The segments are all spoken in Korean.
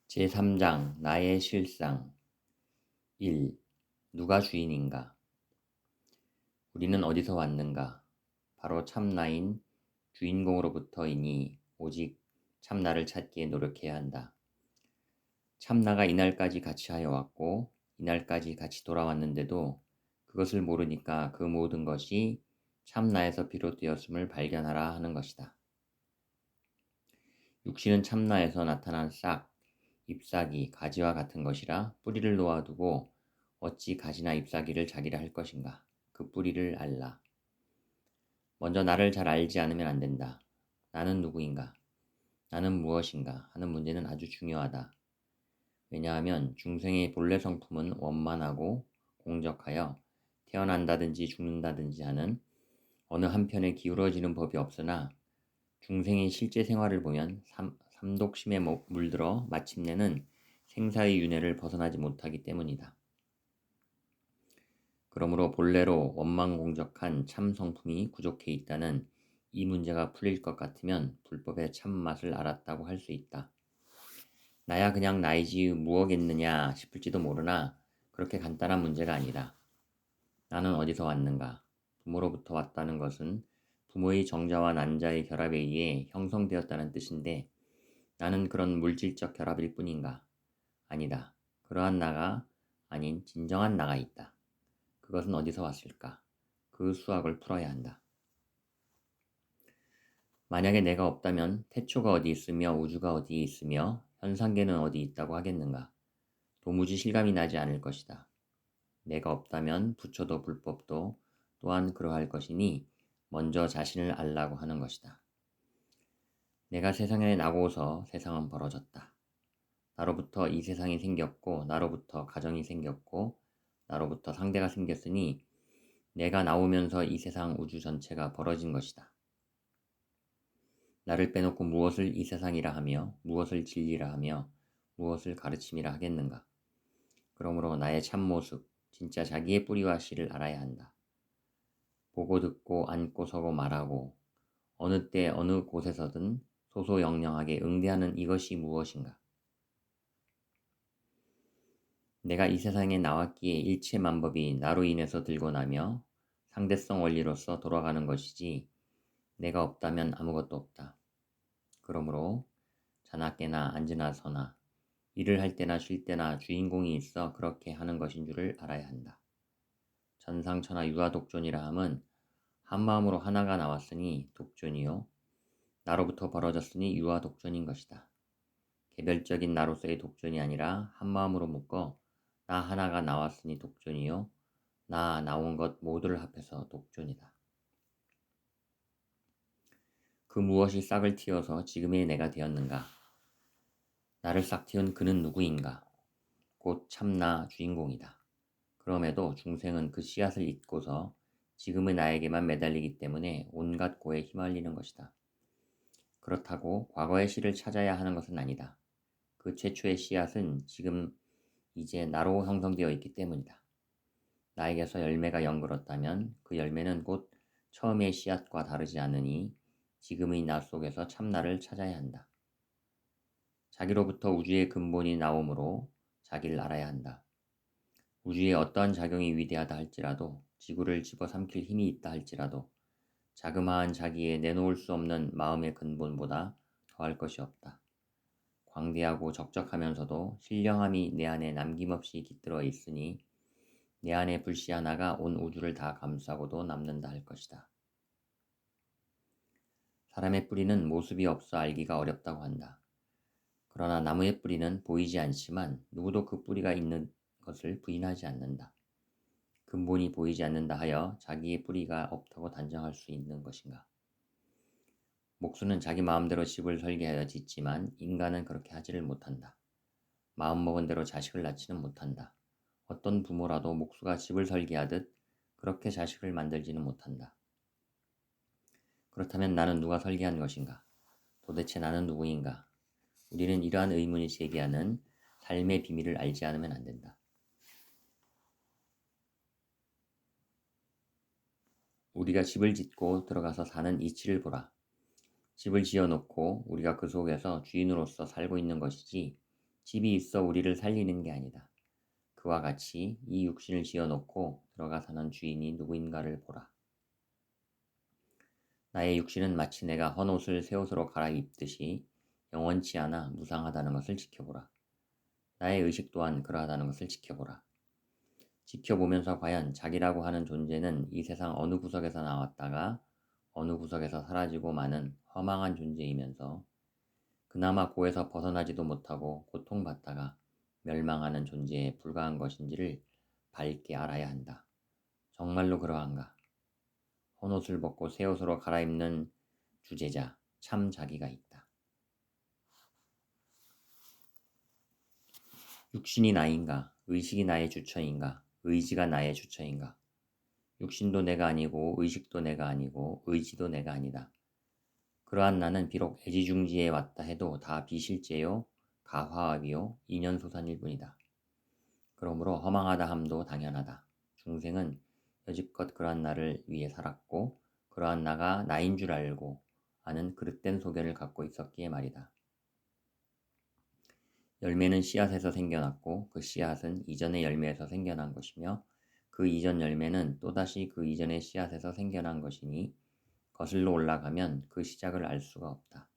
제3장 나의 실상 1. 누가 주인인가? 우리는 어디서 왔는가? 바로 참나인 주인공으로부터이니 오직 참나를 찾기에 노력해야 한다. 참나가 이날까지 같이 하여 왔고 이날까지 같이 돌아왔는데도 그것을 모르니까 그 모든 것이 참나에서 비롯되었음을 발견하라 하는 것이다. 육신은 참나에서 나타난 싹, 잎사귀, 가지와 같은 것이라 뿌리를 놓아두고 어찌 가지나 잎사귀를 자기라 할 것인가. 그 뿌리를 알라. 먼저 나를 잘 알지 않으면 안 된다. 나는 누구인가? 나는 무엇인가? 하는 문제는 아주 중요하다. 왜냐하면 중생의 본래 성품은 원만하고 공적하여 태어난다든지 죽는다든지 하는 어느 한편에 기울어지는 법이 없으나 중생의 실제 생활을 보면 삼독심에 물들어 마침내는 생사의 윤회를 벗어나지 못하기 때문이다. 그러므로 본래로 원망공적한 참 성품이 부족해 있다는 이 문제가 풀릴 것 같으면 불법의 참맛을 알았다고 할 수 있다. 나야 그냥 나이지 무엇겠느냐 싶을지도 모르나 그렇게 간단한 문제가 아니다. 나는 어디서 왔는가? 부모로부터 왔다는 것은 부모의 정자와 난자의 결합에 의해 형성되었다는 뜻인데 나는 그런 물질적 결합일 뿐인가? 아니다. 그러한 나가 아닌 진정한 나가 있다. 그것은 어디서 왔을까? 그 수학을 풀어야 한다. 만약에 내가 없다면 태초가 어디 있으며 우주가 어디에 있으며 현상계는 어디 있다고 하겠는가? 도무지 실감이 나지 않을 것이다. 내가 없다면 부처도 불법도 또한 그러할 것이니 먼저 자신을 알라고 하는 것이다. 내가 세상에 나고서 세상은 벌어졌다. 나로부터 이 세상이 생겼고 나로부터 가정이 생겼고 나로부터 상대가 생겼으니 내가 나오면서 이 세상 우주 전체가 벌어진 것이다. 나를 빼놓고 무엇을 이 세상이라 하며 무엇을 진리라 하며 무엇을 가르침이라 하겠는가? 그러므로 나의 참모습, 진짜 자기의 뿌리와 씨를 알아야 한다. 보고 듣고 앉고 서고 말하고 어느 때 어느 곳에서든 소소영령하게 응대하는 이것이 무엇인가? 내가 이 세상에 나왔기에 일체 만법이 나로 인해서 들고 나며 상대성 원리로서 돌아가는 것이지 내가 없다면 아무것도 없다. 그러므로 자나 깨나 앉으나 서나 일을 할 때나 쉴 때나 주인공이 있어 그렇게 하는 것인 줄을 알아야 한다. 천상천하 유아독존이라 함은 한마음으로 하나가 나왔으니 독존이요 나로부터 벌어졌으니 유아독존인 것이다. 개별적인 나로서의 독존이 아니라 한마음으로 묶어 나 하나가 나왔으니 독존이요 나 나온 것 모두를 합해서 독존이다. 그 무엇이 싹을 틔워서 지금의 내가 되었는가? 나를 싹 틔운 그는 누구인가? 곧 참나 주인공이다. 그럼에도 중생은 그 씨앗을 잊고서 지금의 나에게만 매달리기 때문에 온갖 고에 휘말리는 것이다. 그렇다고 과거의 씨를 찾아야 하는 것은 아니다. 그 최초의 씨앗은 지금 이제 나로 형성되어 있기 때문이다. 나에게서 열매가 연그렀다면 그 열매는 곧 처음의 씨앗과 다르지 않으니 지금의 나 속에서 참나를 찾아야 한다. 자기로부터 우주의 근본이 나오므로 자기를 알아야 한다. 우주에 어떠한 작용이 위대하다 할지라도 지구를 집어삼킬 힘이 있다 할지라도 자그마한 자기의 내놓을 수 없는 마음의 근본보다 더할 것이 없다. 광대하고 적적하면서도 신령함이 내 안에 남김없이 깃들어 있으니 내 안에 불씨 하나가 온 우주를 다 감싸고도 남는다 할 것이다. 사람의 뿌리는 모습이 없어 알기가 어렵다고 한다. 그러나 나무의 뿌리는 보이지 않지만 누구도 그 뿌리가 있는 것을 부인하지 않는다. 근본이 보이지 않는다 하여 자기의 뿌리가 없다고 단정할 수 있는 것인가? 목수는 자기 마음대로 집을 설계하여 짓지만 인간은 그렇게 하지를 못한다. 마음먹은 대로 자식을 낳지는 못한다. 어떤 부모라도 목수가 집을 설계하듯 그렇게 자식을 만들지는 못한다. 그렇다면 나는 누가 설계한 것인가? 도대체 나는 누구인가? 우리는 이러한 의문이 제기하는 삶의 비밀을 알지 않으면 안 된다. 우리가 집을 짓고 들어가서 사는 이치를 보라. 집을 지어놓고 우리가 그 속에서 주인으로서 살고 있는 것이지 집이 있어 우리를 살리는 게 아니다. 그와 같이 이 육신을 지어놓고 들어가 사는 주인이 누구인가를 보라. 나의 육신은 마치 내가 헌 옷을 새 옷으로 갈아입듯이 영원치 않아 무상하다는 것을 지켜보라. 나의 의식 또한 그러하다는 것을 지켜보라. 지켜보면서 과연 자기라고 하는 존재는 이 세상 어느 구석에서 나왔다가 어느 구석에서 사라지고 마는 허망한 존재이면서 그나마 고에서 벗어나지도 못하고 고통받다가 멸망하는 존재에 불과한 것인지를 밝게 알아야 한다. 정말로 그러한가? 헌옷을 벗고 새 옷으로 갈아입는 주제자, 참 자기가 있다. 육신이 나인가? 의식이 나의 주처인가? 의지가 나의 주처인가? 육신도 내가 아니고 의식도 내가 아니고 의지도 내가 아니다. 그러한 나는 비록 애지중지에 왔다 해도 다 비실제요, 가화합이요, 인연소산일 뿐이다. 그러므로 허망하다 함도 당연하다. 중생은 여지껏 그러한 나를 위해 살았고 그러한 나가 나인 줄 알고 아는 그릇된 소견을 갖고 있었기에 말이다. 열매는 씨앗에서 생겨났고 그 씨앗은 이전의 열매에서 생겨난 것이며 그 이전 열매는 또다시 그 이전의 씨앗에서 생겨난 것이니 거슬러 올라가면 그 시작을 알 수가 없다.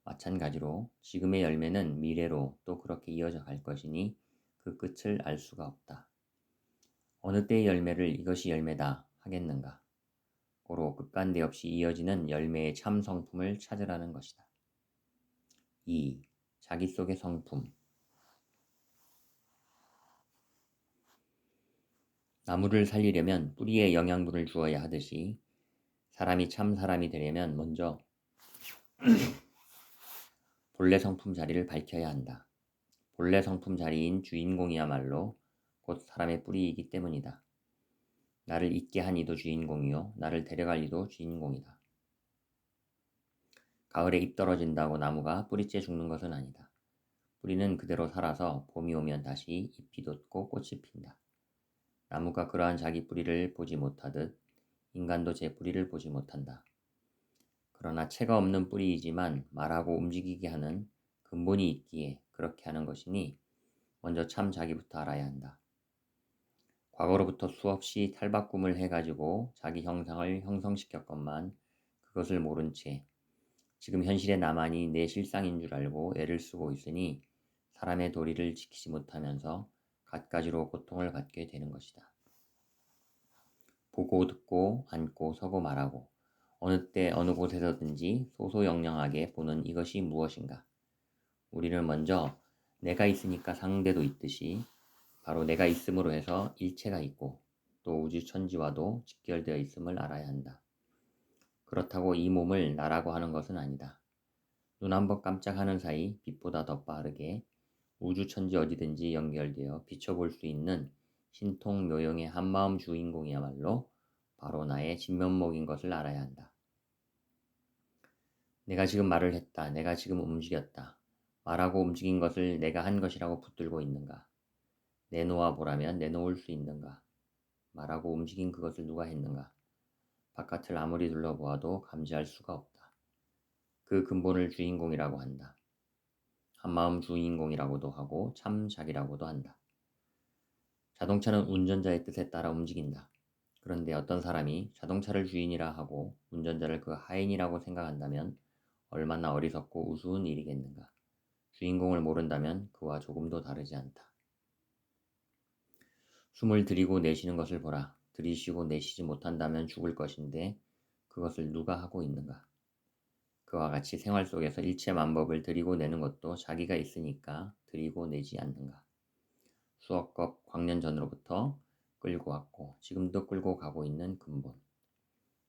마찬가지로 지금의 열매는 미래로 또 그렇게 이어져 갈 것이니 그 끝을 알 수가 없다. 어느 때의 열매를 이것이 열매다 하겠는가? 고로 끝간데 없이 이어지는 열매의 참 성품을 찾으라는 것이다. 2. 자기 속의 성품. 나무를 살리려면 뿌리에 영양분을 주어야 하듯이 사람이 참 사람이 되려면 먼저 본래 성품 자리를 밝혀야 한다. 본래 성품 자리인 주인공이야말로 곧 사람의 뿌리이기 때문이다. 나를 있게 한 이도 주인공이요 나를 데려갈 이도 주인공이다. 가을에 잎 떨어진다고 나무가 뿌리째 죽는 것은 아니다. 뿌리는 그대로 살아서 봄이 오면 다시 잎이 돋고 꽃이 핀다. 나무가 그러한 자기 뿌리를 보지 못하듯 인간도 제 뿌리를 보지 못한다. 그러나 채가 없는 뿌리이지만 말하고 움직이게 하는 근본이 있기에 그렇게 하는 것이니 먼저 참 자기부터 알아야 한다. 과거로부터 수없이 탈바꿈을 해가지고 자기 형상을 형성시켰건만 그것을 모른 채 지금 현실의 나만이 내 실상인 줄 알고 애를 쓰고 있으니 사람의 도리를 지키지 못하면서 갖가지로 고통을 받게 되는 것이다. 보고 듣고 앉고 서고 말하고 어느 때 어느 곳에서든지 소소영령하게 보는 이것이 무엇인가? 우리는 먼저 내가 있으니까 상대도 있듯이 바로 내가 있음으로 해서 일체가 있고 또 우주천지와도 직결되어 있음을 알아야 한다. 그렇다고 이 몸을 나라고 하는 것은 아니다. 눈 한번 깜짝하는 사이 빛보다 더 빠르게 우주천지 어디든지 연결되어 비춰볼 수 있는 신통묘용의 한마음 주인공이야말로 바로 나의 진면목인 것을 알아야 한다. 내가 지금 말을 했다. 내가 지금 움직였다. 말하고 움직인 것을 내가 한 것이라고 붙들고 있는가? 내놓아 보라면 내놓을 수 있는가? 말하고 움직인 그것을 누가 했는가? 바깥을 아무리 둘러보아도 감지할 수가 없다. 그 근본을 주인공이라고 한다. 한마음 주인공이라고도 하고 참 자기라고도 한다. 자동차는 운전자의 뜻에 따라 움직인다. 그런데 어떤 사람이 자동차를 주인이라 하고 운전자를 그 하인이라고 생각한다면 얼마나 어리석고 우스운 일이겠는가. 주인공을 모른다면 그와 조금도 다르지 않다. 숨을 들이고 내쉬는 것을 보라. 들이쉬고 내쉬지 못한다면 죽을 것인데 그것을 누가 하고 있는가. 그와 같이 생활 속에서 일체 만법을 들이고 내는 것도 자기가 있으니까 들이고 내지 않는가. 수억억 광년 전으로부터 끌고 왔고 지금도 끌고 가고 있는 근본.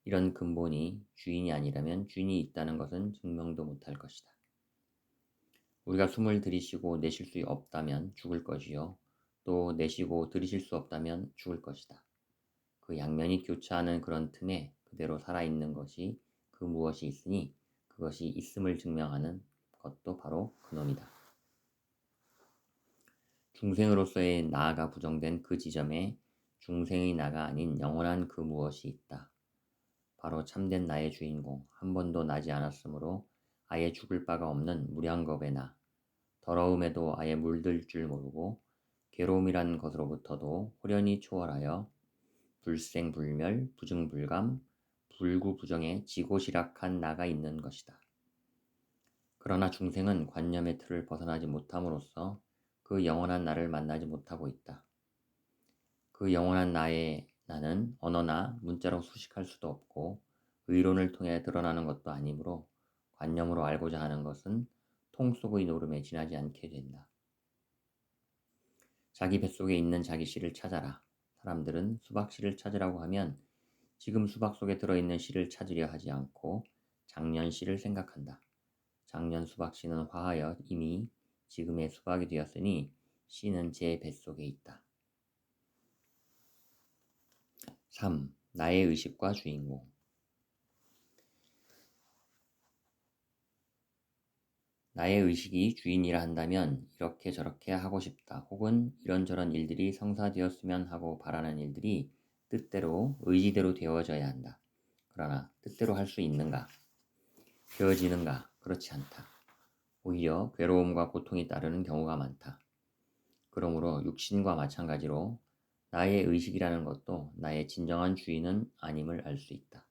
이런 근본이 주인이 아니라면 주인이 있다는 것은 증명도 못할 것이다. 우리가 숨을 들이쉬고 내쉴 수 없다면 죽을 것이요. 또 내쉬고 들이쉴 수 없다면 죽을 것이다. 그 양면이 교차하는 그런 틈에 그대로 살아있는 것이 그 무엇이 있으니 그것이 있음을 증명하는 것도 바로 그놈이다. 중생으로서의 나가 부정된 그 지점에 중생의 나가 아닌 영원한 그 무엇이 있다. 바로 참된 나의 주인공, 한 번도 나지 않았으므로 아예 죽을 바가 없는 무량겁의 나, 더러움에도 아예 물들 줄 모르고 괴로움이란 것으로부터도 호련히 초월하여 불생불멸, 부증불감, 불구부정의 지고지락한 나가 있는 것이다. 그러나 중생은 관념의 틀을 벗어나지 못함으로써 그 영원한 나를 만나지 못하고 있다. 그 영원한 나는 언어나 문자로 수식할 수도 없고 의론을 통해 드러나는 것도 아니므로 관념으로 알고자 하는 것은 통 속의 노름에 지나지 않게 된다. 자기 뱃속에 있는 자기 씨를 찾아라. 사람들은 수박 씨를 찾으라고 하면 지금 수박 속에 들어있는 씨를 찾으려 하지 않고 작년 씨를 생각한다. 작년 수박 씨는 화하여 이미 지금의 수박이 되었으니 씨는 제 뱃속에 있다. 3. 나의 의식과 주인공. 나의 의식이 주인이라 한다면 이렇게 저렇게 하고 싶다 혹은 이런저런 일들이 성사되었으면 하고 바라는 일들이 뜻대로 의지대로 되어져야 한다. 그러나 뜻대로 할 수 있는가? 되어지는가? 그렇지 않다. 오히려 괴로움과 고통이 따르는 경우가 많다. 그러므로 육신과 마찬가지로 나의 의식이라는 것도 나의 진정한 주인은 아님을 알 수 있다.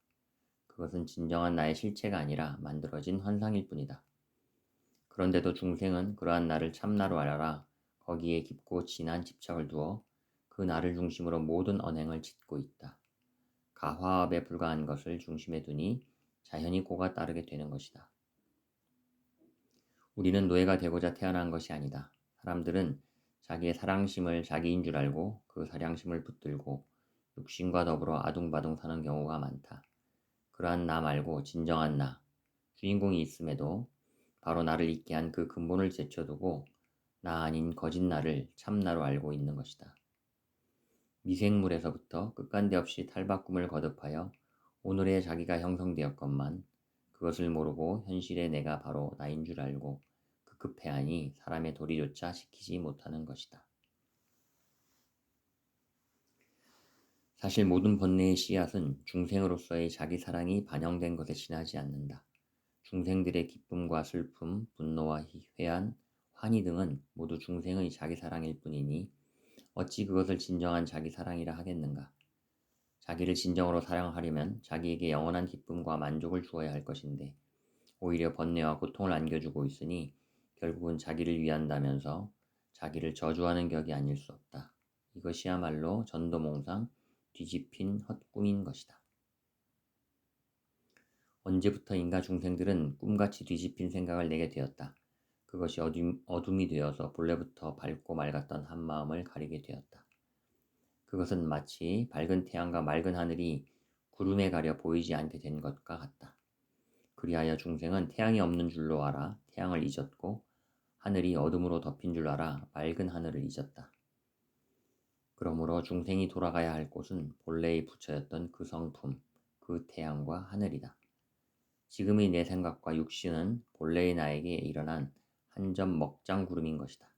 그것은 진정한 나의 실체가 아니라 만들어진 환상일 뿐이다. 그런데도 중생은 그러한 나를 참나로 알아라 거기에 깊고 진한 집착을 두어 그 나를 중심으로 모든 언행을 짓고 있다. 가화합에 불과한 것을 중심에 두니 자연히 고가 따르게 되는 것이다. 우리는 노예가 되고자 태어난 것이 아니다. 사람들은 자기의 사랑심을 자기인 줄 알고 그 사랑심을 붙들고 육신과 더불어 아둥바둥 사는 경우가 많다. 그러한 나 말고 진정한 나, 주인공이 있음에도 바로 나를 잊게 한 그 근본을 제쳐두고 나 아닌 거짓 나를 참나로 알고 있는 것이다. 미생물에서부터 끝간데없이 탈바꿈을 거듭하여 오늘의 자기가 형성되었건만 그것을 모르고 현실의 내가 바로 나인 줄 알고 급급해하니 사람의 도리조차 시키지 못하는 것이다. 사실 모든 번뇌의 씨앗은 중생으로서의 자기 사랑이 반영된 것에 지나지 않는다. 중생들의 기쁨과 슬픔, 분노와 회한, 환희 등은 모두 중생의 자기 사랑일 뿐이니 어찌 그것을 진정한 자기 사랑이라 하겠는가? 자기를 진정으로 사랑하려면 자기에게 영원한 기쁨과 만족을 주어야 할 것인데 오히려 번뇌와 고통을 안겨주고 있으니 결국은 자기를 위한다면서 자기를 저주하는 격이 아닐 수 없다. 이것이야말로 전도몽상 뒤집힌 헛꿈인 것이다. 언제부터인가 중생들은 꿈같이 뒤집힌 생각을 내게 되었다. 그것이 어둠이 되어서 본래부터 밝고 맑았던 한마음을 가리게 되었다. 그것은 마치 밝은 태양과 맑은 하늘이 구름에 가려 보이지 않게 된 것과 같다. 그리하여 중생은 태양이 없는 줄로 알아 태양을 잊었고 하늘이 어둠으로 덮인 줄 알아 맑은 하늘을 잊었다. 그러므로 중생이 돌아가야 할 곳은 본래의 부처였던 그 성품, 그 태양과 하늘이다. 지금의 내 생각과 육신은 본래의 나에게 일어난 한 점 먹장 구름인 것이다.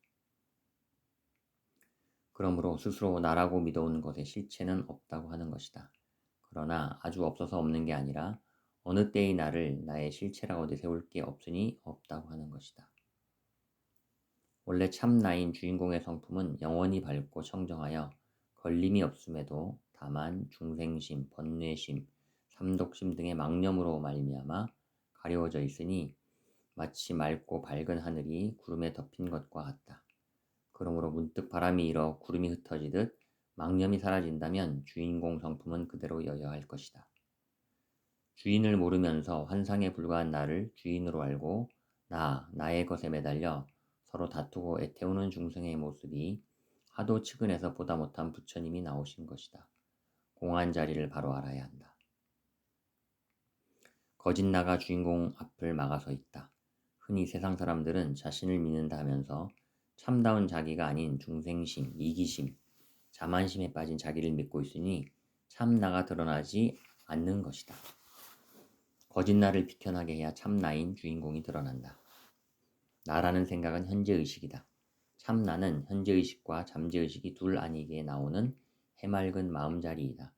그러므로 스스로 나라고 믿어온 것의 실체는 없다고 하는 것이다. 그러나 아주 없어서 없는 게 아니라 어느 때의 나를 나의 실체라고 내세울 게 없으니 없다고 하는 것이다. 원래 참 나인 주인공의 성품은 영원히 밝고 청정하여 걸림이 없음에도 다만 중생심, 번뇌심, 삼독심 등의 망념으로 말미암아 가려워져 있으니 마치 맑고 밝은 하늘이 구름에 덮인 것과 같다. 그러므로 문득 바람이 일어 구름이 흩어지듯 망념이 사라진다면 주인공 성품은 그대로 여여야 할 것이다. 주인을 모르면서 환상에 불과한 나를 주인으로 알고 나의 것에 매달려 서로 다투고 애태우는 중생의 모습이 하도 측은해서 보다 못한 부처님이 나오신 것이다. 공한 자리를 바로 알아야 한다. 거짓 나가 주인공 앞을 막아서 있다. 흔히 세상 사람들은 자신을 믿는다 하면서 참다운 자기가 아닌 중생심, 이기심, 자만심에 빠진 자기를 믿고 있으니 참나가 드러나지 않는 것이다. 거짓 나를 비켜나게 해야 참나인 주인공이 드러난다. 나라는 생각은 현재의식이다. 참나는 현재의식과 잠재의식이 둘 아니게 나오는 해맑은 마음자리이다.